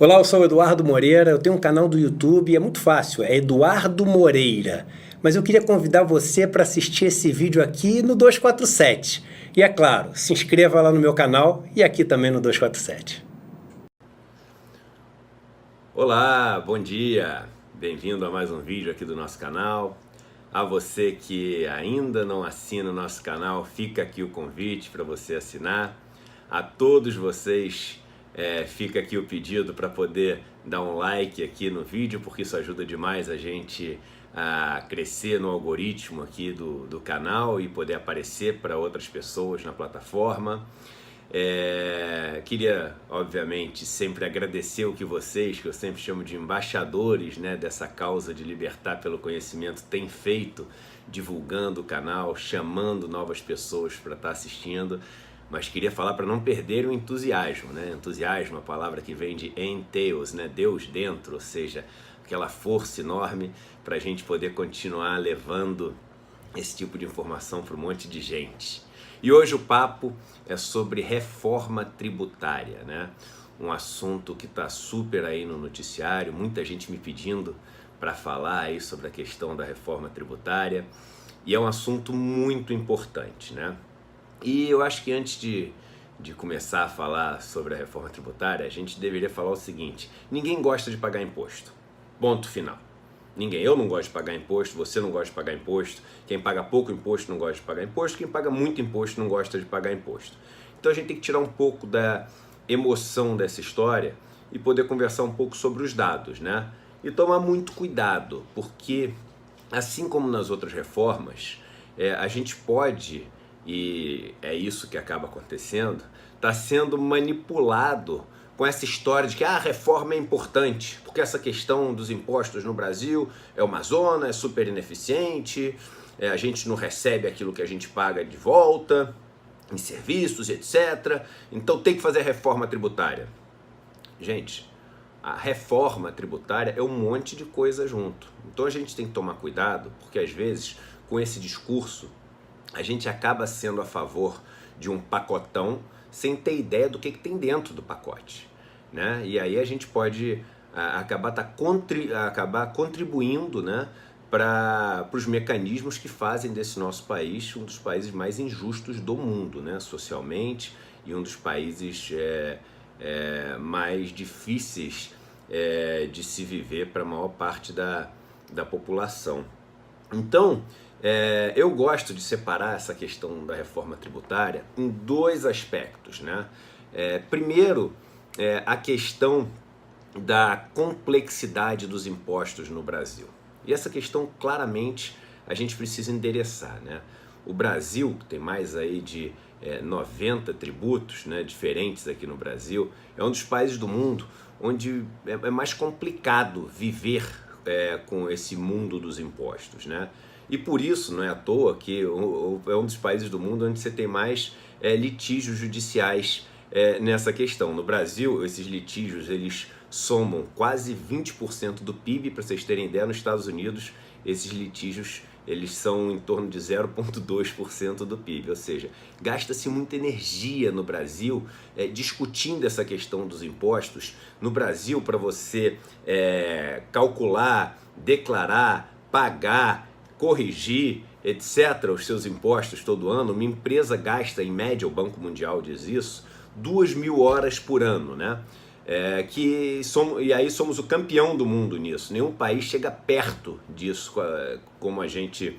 Olá, eu sou o Eduardo Moreira, eu tenho um canal do YouTube e é muito fácil, é Eduardo Moreira. Mas eu queria convidar você para assistir esse vídeo aqui no 247. E é claro, se inscreva lá no meu canal e aqui também no 247. Olá, bom dia! Bem-vindo a mais um vídeo aqui do nosso canal. A você que ainda não assina o nosso canal, fica aqui o convite para você assinar. A todos vocês, fica aqui o pedido para poder dar um like aqui no vídeo, porque isso ajuda demais a gente a crescer no algoritmo aqui do canal e poder aparecer para outras pessoas na plataforma. Queria, obviamente, sempre agradecer o que vocês, que eu sempre chamo de embaixadores, né, dessa causa de libertar pelo conhecimento, têm feito, divulgando o canal, chamando novas pessoas para estar assistindo. Mas queria falar para não perder o entusiasmo, né? Entusiasmo, a palavra que vem de entheos, né? Deus dentro, ou seja, aquela força enorme para a gente poder continuar levando esse tipo de informação para um monte de gente. E hoje o papo é sobre reforma tributária, né? Um assunto que está super aí no noticiário, muita gente me pedindo para falar aí sobre a questão da reforma tributária, e é um assunto muito importante, né? E eu acho que antes de começar a falar sobre a reforma tributária, a gente deveria falar o seguinte: ninguém gosta de pagar imposto, ponto final. Ninguém. Eu não gosto de pagar imposto, você não gosta de pagar imposto, quem paga pouco imposto não gosta de pagar imposto, quem paga muito imposto não gosta de pagar imposto. Então a gente tem que tirar um pouco da emoção dessa história e poder conversar um pouco sobre os dados, né? E tomar muito cuidado, porque assim como nas outras reformas, a gente pode, e é isso que acaba acontecendo, está sendo manipulado com essa história de que a reforma é importante, porque essa questão dos impostos no Brasil é uma zona, é super ineficiente, a gente não recebe aquilo que a gente paga de volta, em serviços, etc. Então tem que fazer a reforma tributária. Gente, a reforma tributária é um monte de coisa junto. Então a gente tem que tomar cuidado, porque às vezes, com esse discurso, a gente acaba sendo a favor de um pacotão sem ter ideia do que tem dentro do pacote, né? E aí a gente pode acabar contribuindo, né, para os mecanismos que fazem desse nosso país um dos países mais injustos do mundo, né, socialmente, e um dos países mais difíceis de se viver para a maior parte da população. Então, eu gosto de separar essa questão da reforma tributária em dois aspectos, né? Primeiro, a questão da complexidade dos impostos no Brasil. E essa questão, claramente, a gente precisa endereçar, né? O Brasil, que tem mais aí de 90 tributos, né, diferentes aqui no Brasil, é um dos países do mundo onde é mais complicado viver com esse mundo dos impostos, né? E por isso, não é à toa que é um dos países do mundo onde você tem mais litígios judiciais nessa questão. No Brasil, esses litígios, eles somam quase 20% do PIB, para vocês terem ideia. Nos Estados Unidos, esses litígios, eles são em torno de 0,2% do PIB, ou seja, gasta-se muita energia no Brasil discutindo essa questão dos impostos. No Brasil, para você calcular, declarar, pagar, corrigir, etc., os seus impostos todo ano, uma empresa gasta, em média, o Banco Mundial diz isso, 2.000 horas por ano, né? E aí somos o campeão do mundo nisso. Nenhum país chega perto disso como a gente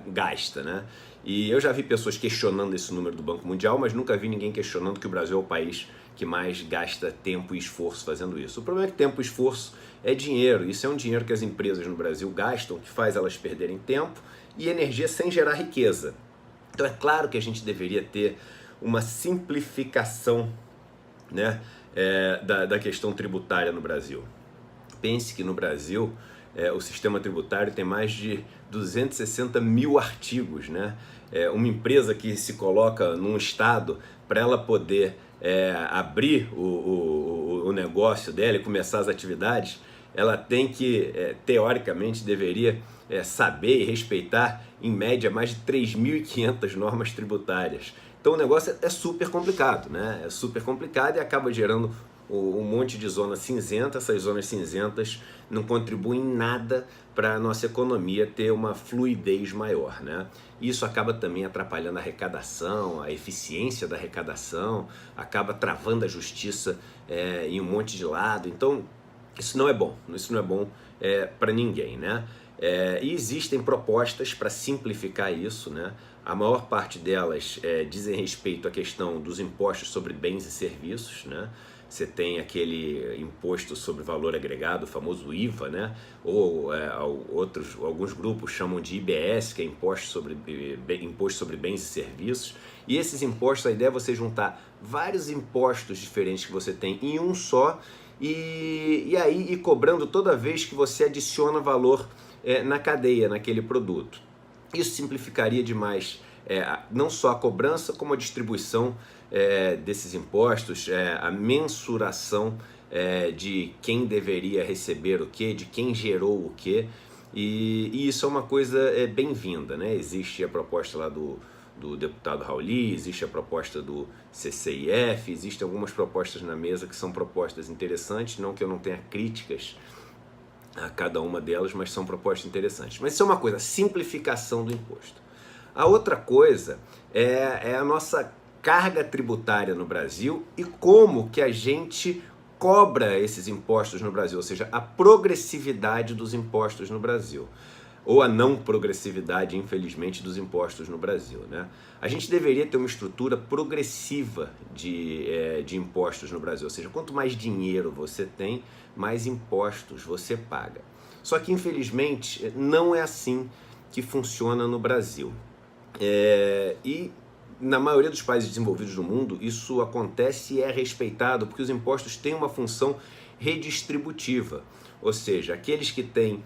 gasta, né? E eu já vi pessoas questionando esse número do Banco Mundial, mas nunca vi ninguém questionando que o Brasil é o país que mais gasta tempo e esforço fazendo isso. O problema é que tempo e esforço é dinheiro. Isso é um dinheiro que as empresas no Brasil gastam, que faz elas perderem tempo e energia sem gerar riqueza. Então é claro que a gente deveria ter uma simplificação, né, da questão tributária no Brasil. Pense que no Brasil o sistema tributário tem mais de 260 mil artigos, né? Uma empresa que se coloca num estado, para ela poder abrir o negócio dela e começar as atividades, ela tem que, teoricamente, deveria saber e respeitar, em média, mais de 3.500 normas tributárias. Então o negócio é super complicado, né? É super complicado e acaba gerando um monte de zona cinzenta. Essas zonas cinzentas não contribuem em nada para a nossa economia ter uma fluidez maior, né? Isso acaba também atrapalhando a arrecadação, a eficiência da arrecadação, acaba travando a justiça em um monte de lado. Então, isso não é bom para ninguém, né? E existem propostas para simplificar isso, né? A maior parte delas dizem respeito à questão dos impostos sobre bens e serviços, né? Você tem aquele imposto sobre valor agregado, o famoso IVA, né? Ou alguns grupos chamam de IBS, que é imposto sobre bens e serviços. E esses impostos, a ideia é você juntar vários impostos diferentes que você tem em um só e aí ir cobrando toda vez que você adiciona valor na cadeia, naquele produto. Isso simplificaria demais não só a cobrança, como a distribuição desses impostos, a mensuração de quem deveria receber o quê, de quem gerou o quê, e isso é uma coisa bem-vinda, né? Existe a proposta lá do deputado Rauli, existe a proposta do CCIF, existem algumas propostas na mesa que são propostas interessantes, não que eu não tenha críticas a cada uma delas, mas são propostas interessantes. Mas isso é uma coisa, simplificação do imposto. A outra coisa é a nossa carga tributária no Brasil e como que a gente cobra esses impostos no Brasil, ou seja, a progressividade dos impostos no Brasil. Ou a não progressividade, infelizmente, dos impostos no Brasil, né? A gente deveria ter uma estrutura progressiva de impostos no Brasil, ou seja, quanto mais dinheiro você tem, mais impostos você paga. Só que, infelizmente, não é assim que funciona no Brasil. E na maioria dos países desenvolvidos do mundo, isso acontece e é respeitado, porque os impostos têm uma função redistributiva, ou seja, aqueles que têm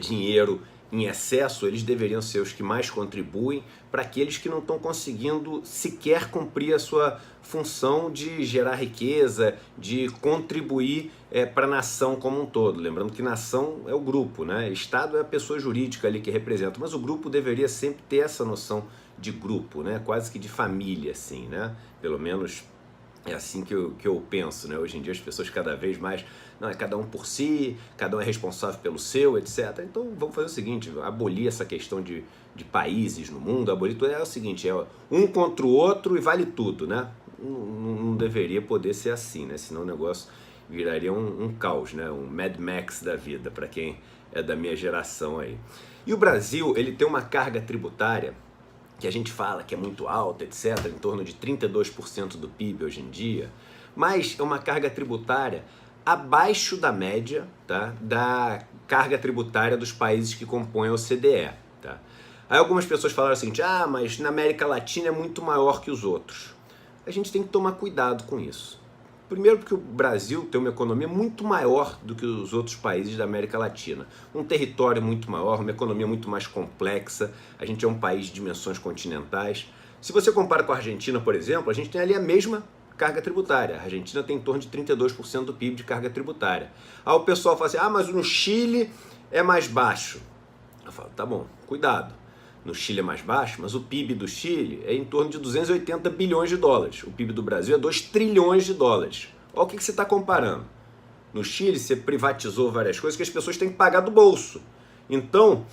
dinheiro em excesso, eles deveriam ser os que mais contribuem para aqueles que não estão conseguindo sequer cumprir a sua função de gerar riqueza, de contribuir para a nação como um todo. Lembrando que nação é o grupo, né? Estado é a pessoa jurídica ali que representa, mas o grupo deveria sempre ter essa noção de grupo, né? Quase que de família, assim, né? Pelo menos é assim que eu penso, né? Hoje em dia as pessoas cada vez mais, não, é cada um por si, cada um é responsável pelo seu, etc. Então vamos fazer o seguinte, abolir essa questão de países no mundo, abolir tudo, é o seguinte, é um contra o outro e vale tudo, né? Não deveria poder ser assim, né? Senão o negócio viraria um caos, né? Um Mad Max da vida, para quem é da minha geração aí. E o Brasil, ele tem uma carga tributária que a gente fala que é muito alta, etc., em torno de 32% do PIB hoje em dia, mas é uma carga tributária abaixo da média, tá, da carga tributária dos países que compõem a OCDE. Tá? Aí algumas pessoas falaram assim, mas na América Latina é muito maior que os outros. A gente tem que tomar cuidado com isso. Primeiro porque o Brasil tem uma economia muito maior do que os outros países da América Latina. Um território muito maior, uma economia muito mais complexa. A gente é um país de dimensões continentais. Se você compara com a Argentina, por exemplo, a gente tem ali a mesma carga tributária. A Argentina tem em torno de 32% do PIB de carga tributária. Aí o pessoal fala assim, mas no Chile é mais baixo. Eu falo, tá bom, cuidado. No Chile é mais baixo, mas o PIB do Chile é em torno de 280 bilhões de dólares. O PIB do Brasil é 2 trilhões de dólares. Olha o que você está comparando. No Chile, você privatizou várias coisas que as pessoas têm que pagar do bolso. Então,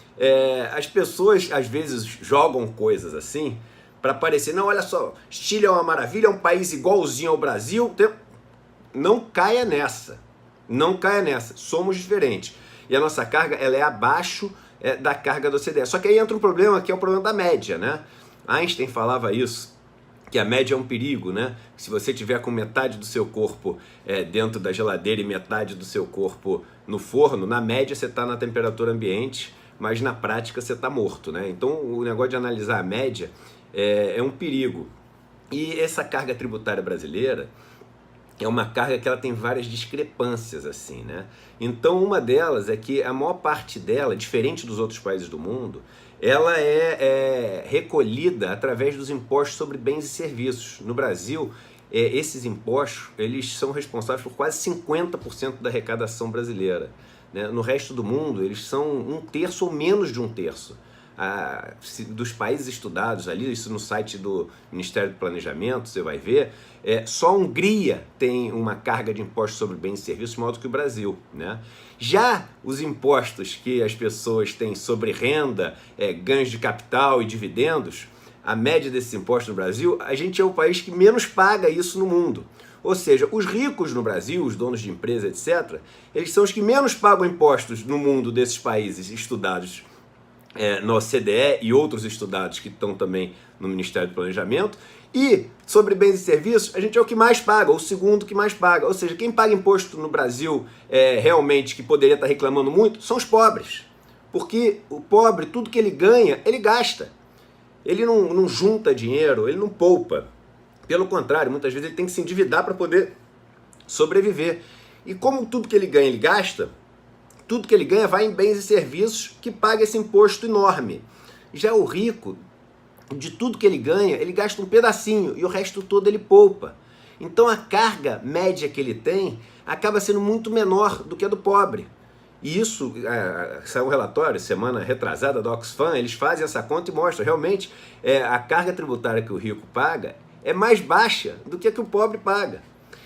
as pessoas às vezes jogam coisas assim para parecer, não, olha só, Chile é uma maravilha, é um país igualzinho ao Brasil. Não caia nessa. Não caia nessa. Somos diferentes. E a nossa carga ela é abaixo da carga da OCDE. Só que aí entra um problema que é o problema da média, né? Einstein falava isso, que a média é um perigo, né? Se você tiver com metade do seu corpo dentro da geladeira e metade do seu corpo no forno, na média você está na temperatura ambiente, mas na prática você está morto, né? Então o negócio de analisar a média é um perigo. E essa carga tributária brasileira é uma carga que ela tem várias discrepâncias, assim, né? Então, uma delas é que a maior parte dela, diferente dos outros países do mundo, ela é recolhida através dos impostos sobre bens e serviços. No Brasil, esses impostos, eles são responsáveis por quase 50% da arrecadação brasileira, né? No resto do mundo, eles são 1/3 ou menos de 1/3. dos países estudados ali, isso no site do Ministério do Planejamento, você vai ver, só a Hungria tem uma carga de impostos sobre bens e serviços maior do que o Brasil, né? Já os impostos que as pessoas têm sobre renda, ganhos de capital e dividendos, a média desses impostos no Brasil, a gente é o país que menos paga isso no mundo. Ou seja, os ricos no Brasil, os donos de empresa, etc., eles são os que menos pagam impostos no mundo desses países estudados na OCDE e outros estudados que estão também no Ministério do Planejamento. E sobre bens e serviços, a gente é o que mais paga, o segundo que mais paga. Ou seja, quem paga imposto no Brasil realmente, que poderia estar reclamando muito, são os pobres. Porque o pobre, tudo que ele ganha, ele gasta. Ele não junta dinheiro, ele não poupa. Pelo contrário, muitas vezes ele tem que se endividar para poder sobreviver. E como tudo que ele ganha, ele gasta, tudo que ele ganha vai em bens e serviços que paga esse imposto enorme. Já o rico, de tudo que ele ganha, ele gasta um pedacinho e o resto todo ele poupa. Então a carga média que ele tem acaba sendo muito menor do que a do pobre. E isso, saiu um relatório, semana retrasada da Oxfam, eles fazem essa conta e mostram, realmente, a carga tributária que o rico paga é mais baixa do que a que o pobre paga.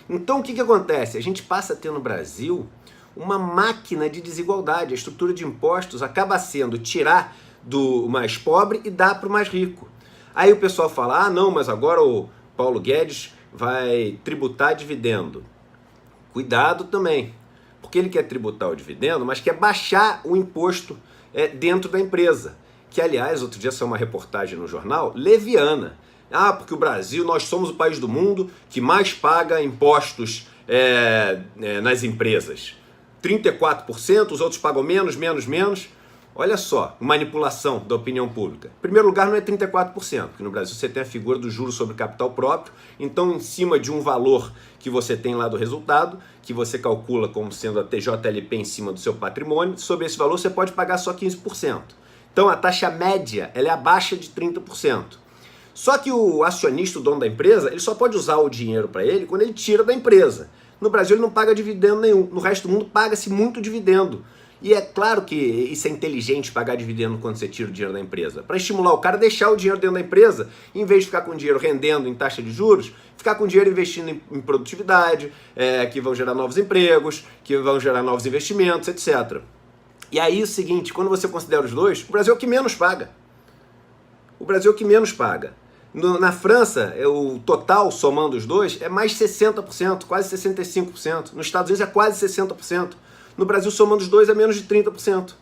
Então o que acontece? A gente passa a ter no Brasil uma máquina de desigualdade. A estrutura de impostos acaba sendo tirar do mais pobre e dar para o mais rico. Aí o pessoal fala, não, mas agora o Paulo Guedes vai tributar dividendo. Cuidado também, porque ele quer tributar o dividendo, mas quer baixar o imposto dentro da empresa. Que, aliás, outro dia saiu uma reportagem no jornal, leviana. Porque o Brasil, nós somos o país do mundo que mais paga impostos nas empresas. 34%, os outros pagam menos. Olha só, manipulação da opinião pública. Em primeiro lugar, não é 34%, porque no Brasil você tem a figura do juro sobre capital próprio, então em cima de um valor que você tem lá do resultado, que você calcula como sendo a TJLP em cima do seu patrimônio, sobre esse valor você pode pagar só 15%. Então a taxa média ela é abaixo de 30%. Só que o acionista, o dono da empresa, ele só pode usar o dinheiro para ele quando ele tira da empresa. No Brasil ele não paga dividendo nenhum, no resto do mundo paga-se muito dividendo. E é claro que isso é inteligente, pagar dividendo quando você tira o dinheiro da empresa. Para estimular o cara a deixar o dinheiro dentro da empresa, em vez de ficar com o dinheiro rendendo em taxa de juros, ficar com o dinheiro investindo em produtividade, que vão gerar novos empregos, que vão gerar novos investimentos, etc. E aí é o seguinte, quando você considera os dois, o Brasil é o que menos paga. O Brasil é o que menos paga. Na França, o total, somando os dois, é mais 60%, quase 65%. Nos Estados Unidos é quase 60%. No Brasil, somando os dois, é menos de 30%.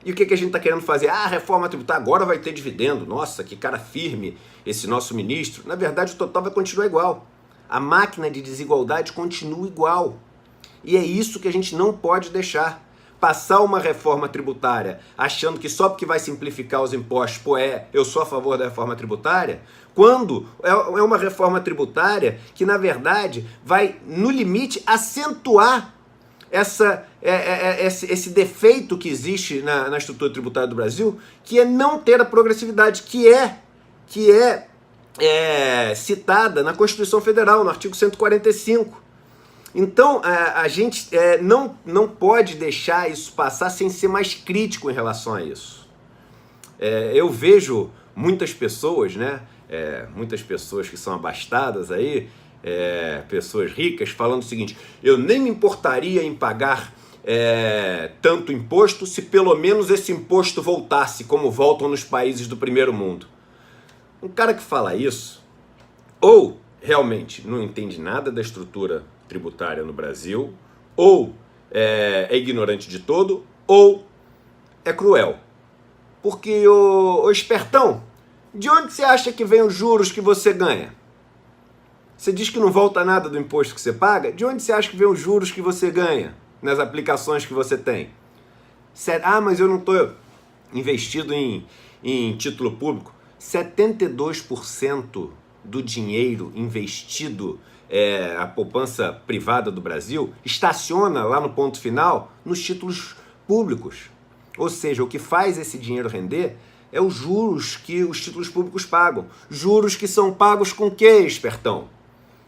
E o que a gente está querendo fazer? Reforma tributária, agora vai ter dividendo. Nossa, que cara firme esse nosso ministro. Na verdade, o total vai continuar igual. A máquina de desigualdade continua igual. E é isso que a gente não pode deixar. Passar uma reforma tributária achando que só porque vai simplificar os impostos, eu sou a favor da reforma tributária, quando é uma reforma tributária que, na verdade, vai, no limite, acentuar esse defeito que existe na estrutura tributária do Brasil, que é não ter a progressividade, que é citada na Constituição Federal, no artigo 145. Então, a gente não pode deixar isso passar sem ser mais crítico em relação a isso. Eu vejo muitas pessoas, muitas pessoas que são abastadas aí, pessoas ricas, falando o seguinte: eu nem me importaria em pagar tanto imposto se pelo menos esse imposto voltasse como voltam nos países do primeiro mundo. Um cara que fala isso, ou realmente não entende nada da estrutura tributária no Brasil, ou é ignorante de todo, ou é cruel. Porque, ô espertão, de onde você acha que vem os juros que você ganha? Você diz que não volta nada do imposto que você paga? De onde você acha que vem os juros que você ganha nas aplicações que você tem? Mas eu não estou investido em título público. 72% do dinheiro investido, a poupança privada do Brasil, estaciona lá no ponto final nos títulos públicos. Ou seja, o que faz esse dinheiro render é os juros que os títulos públicos pagam. Juros que são pagos com o quê, espertão?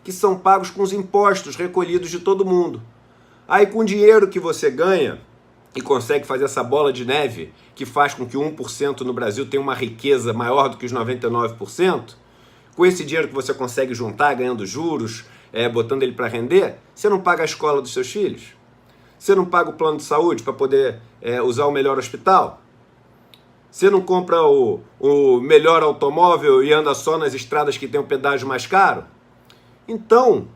Que são pagos com os impostos recolhidos de todo mundo. Aí com o dinheiro que você ganha e consegue fazer essa bola de neve que faz com que 1% no Brasil tenha uma riqueza maior do que os 99%, com esse dinheiro que você consegue juntar, ganhando juros, botando ele para render, você não paga a escola dos seus filhos? Você não paga o plano de saúde para poder usar o melhor hospital? Você não compra o melhor automóvel e anda só nas estradas que tem o pedágio mais caro? Então,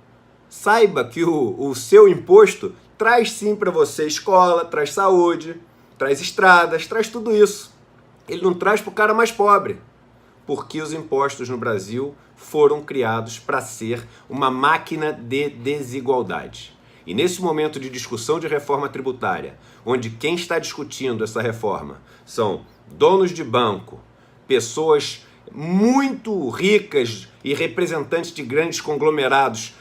saiba que o seu imposto traz sim para você escola, traz saúde, traz estradas, traz tudo isso. Ele não traz para o cara mais pobre, porque os impostos no Brasil foram criados para ser uma máquina de desigualdade. E nesse momento de discussão de reforma tributária, onde quem está discutindo essa reforma são donos de banco, pessoas muito ricas e representantes de grandes conglomerados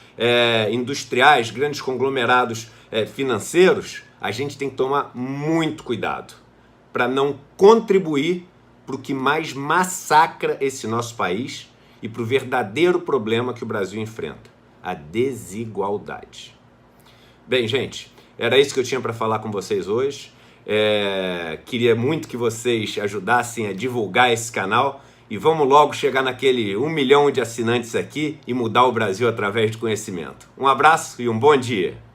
industriais, grandes conglomerados financeiros, a gente tem que tomar muito cuidado para não contribuir para o que mais massacra esse nosso país e para o verdadeiro problema que o Brasil enfrenta, a desigualdade. Bem, gente, era isso que eu tinha para falar com vocês hoje. Queria muito que vocês ajudassem a divulgar esse canal e vamos logo chegar naquele 1 milhão de assinantes aqui e mudar o Brasil através de conhecimento. Um abraço e um bom dia!